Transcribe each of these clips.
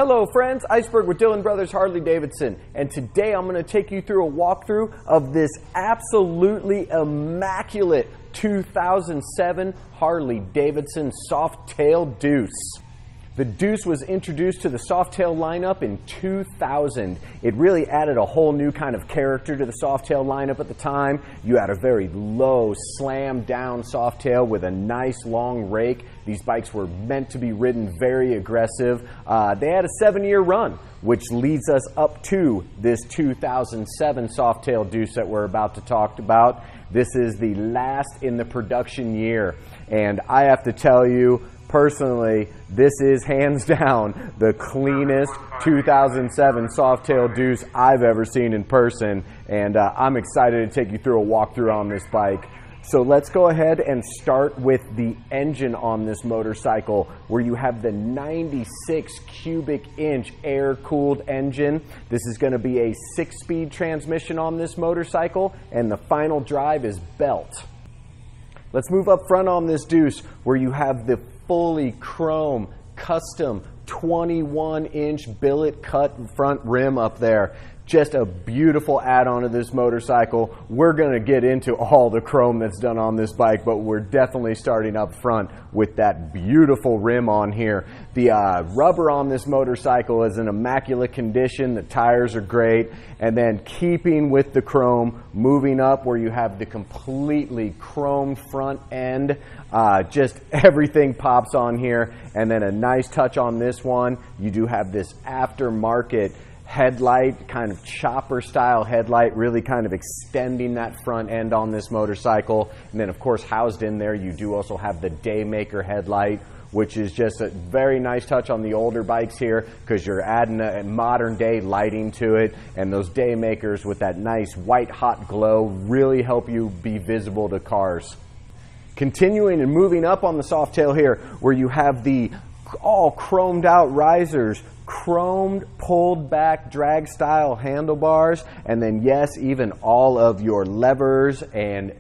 Hello friends, Iceberg with Dillon Brothers Harley-Davidson, and today I'm going to take you through a walkthrough of this absolutely immaculate 2007 Harley-Davidson Softail Deuce. The Deuce was introduced to the Softail lineup in 2000. It really added a whole new kind of character to the Softail lineup at the time. You had a very low, slam down Softail with a nice long rake. These bikes were meant to be ridden very aggressive. They had a 7-year run, which leads us up to this 2007 Softail Deuce that we're about to talk about. This is the last in the production year, and I have to tell you, personally, this is hands down the cleanest 2007 Softail Deuce I've ever seen in person, and I'm excited to take you through a walkthrough on this bike. So let's go ahead and start with the engine on this motorcycle, where you have the 96 cubic inch air-cooled engine. This is going to be a 6-speed transmission on this motorcycle, and the final drive is belt. Let's move up front on this Deuce, where you have the fully chrome, custom 21-inch billet cut front rim up there. Just a beautiful add-on to this motorcycle. We're going to get into all the chrome that's done on this bike, but we're definitely starting up front with that beautiful rim on here. The rubber on this motorcycle is in immaculate condition. The tires are great. And then keeping with the chrome, moving up where you have the completely chrome front end. Just everything pops on here. And then a nice touch on this one. You do have this aftermarket headlight, kind of chopper style headlight, really kind of extending that front end on this motorcycle. And then of course housed in there you do also have the Daymaker headlight, which is just a very nice touch on the older bikes here, because you're adding a modern day lighting to it, and those Daymakers with that nice white hot glow really help you be visible to cars. Continuing and moving up on the Softail here, where you have the all chromed out risers, chromed pulled back drag style handlebars, and then yes, even all of your levers and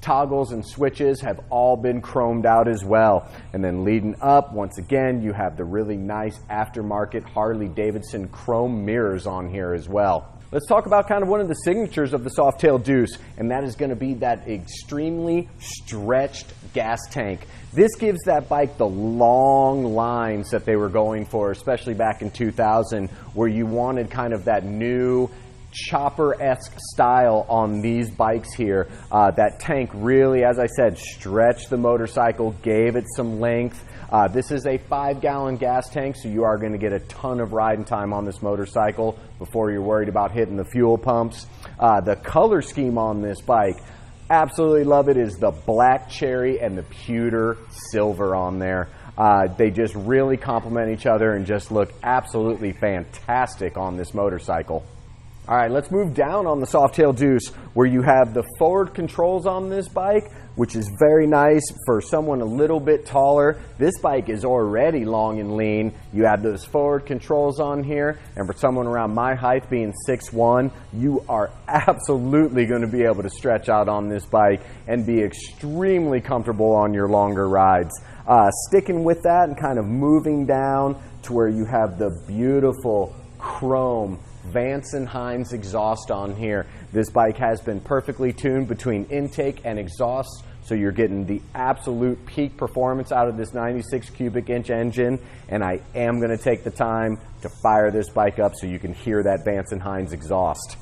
toggles and switches have all been chromed out as well. And then leading up, once again, you have the really nice aftermarket Harley-Davidson chrome mirrors on here as well. Let's talk about kind of one of the signatures of the Softail Deuce, and that is going to be that extremely stretched gas tank. This gives that bike the long lines that they were going for, especially back in 2000, where you wanted kind of that new chopper-esque style on these bikes here. That tank really, as I said, stretched the motorcycle, gave it some length. This is a 5-gallon gas tank, so you are going to get a ton of riding time on this motorcycle before you're worried about hitting the fuel pumps. The color scheme on this bike, absolutely love it, is the black cherry and the pewter silver on there. They just really complement each other and just look absolutely fantastic on this motorcycle. All right, let's move down on the Softail Deuce, where you have the forward controls on this bike, which is very nice for someone a little bit taller. This bike is already long and lean. You have those forward controls on here, and for someone around my height, being 6'1", you are absolutely going to be able to stretch out on this bike and be extremely comfortable on your longer rides. Sticking with that and kind of moving down to where you have the beautiful chrome Vance & Hines exhaust on here. This bike has been perfectly tuned between intake and exhaust, so you're getting the absolute peak performance out of this 96 cubic inch engine, and I am going to take the time to fire this bike up so you can hear that Vance & Hines exhaust.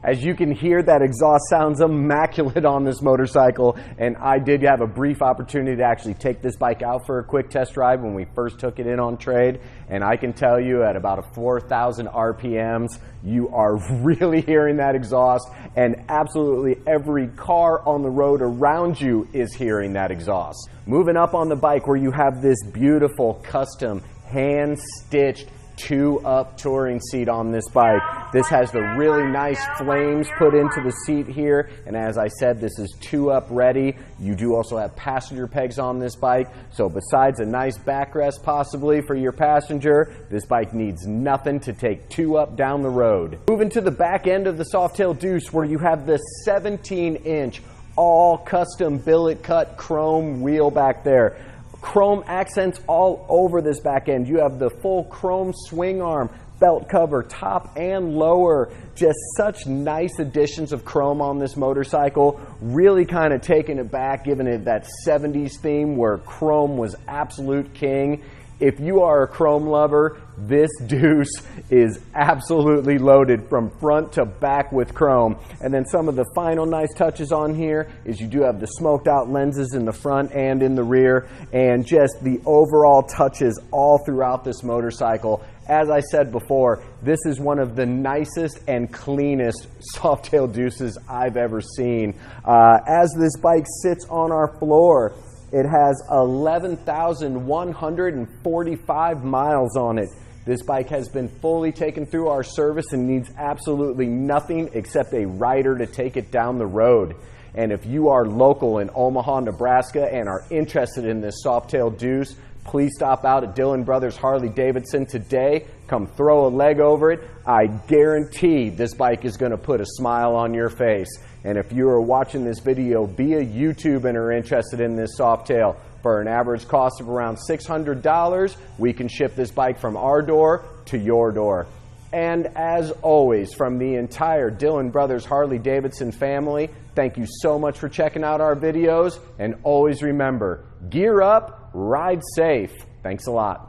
As you can hear, that exhaust sounds immaculate on this motorcycle, and I did have a brief opportunity to actually take this bike out for a quick test drive when we first took it in on trade, and I can tell you at about a 4,000 RPMs, you are really hearing that exhaust, and absolutely every car on the road around you is hearing that exhaust. Moving up on the bike, where you have this beautiful custom hand-stitched 2-up touring seat on this bike. This has the really nice flames put into the seat here, and as I said, this is 2-up ready. You do also have passenger pegs on this bike, so besides a nice backrest possibly for your passenger, this bike needs nothing to take 2-up down the road. Moving to the back end of the Softail Deuce, where you have the 17-inch all custom billet cut chrome wheel back there. Chrome accents all over this back end. You have the full chrome swing arm, belt cover, top and lower. Just such nice additions of chrome on this motorcycle. Really kind of taking it back, giving it that 70s theme where chrome was absolute king. If you are a chrome lover, this Deuce is absolutely loaded from front to back with chrome. And then some of the final nice touches on here is you do have the smoked out lenses in the front and in the rear, and just the overall touches all throughout this motorcycle. As I said before, this is one of the nicest and cleanest Softail Deuces I've ever seen. As this bike sits on our floor, it has 11,145 miles on it. This bike has been fully taken through our service and needs absolutely nothing except a rider to take it down the road. And if you are local in Omaha, Nebraska and are interested in this Softail Deuce, please stop out at Dillon Brothers Harley-Davidson today. Come throw a leg over it. I guarantee this bike is going to put a smile on your face. And if you are watching this video via YouTube and are interested in this Softail, for an average cost of around $600, we can ship this bike from our door to your door. And as always, from the entire Dillon Brothers Harley-Davidson family, thank you so much for checking out our videos, and always remember, gear up, ride safe. Thanks a lot.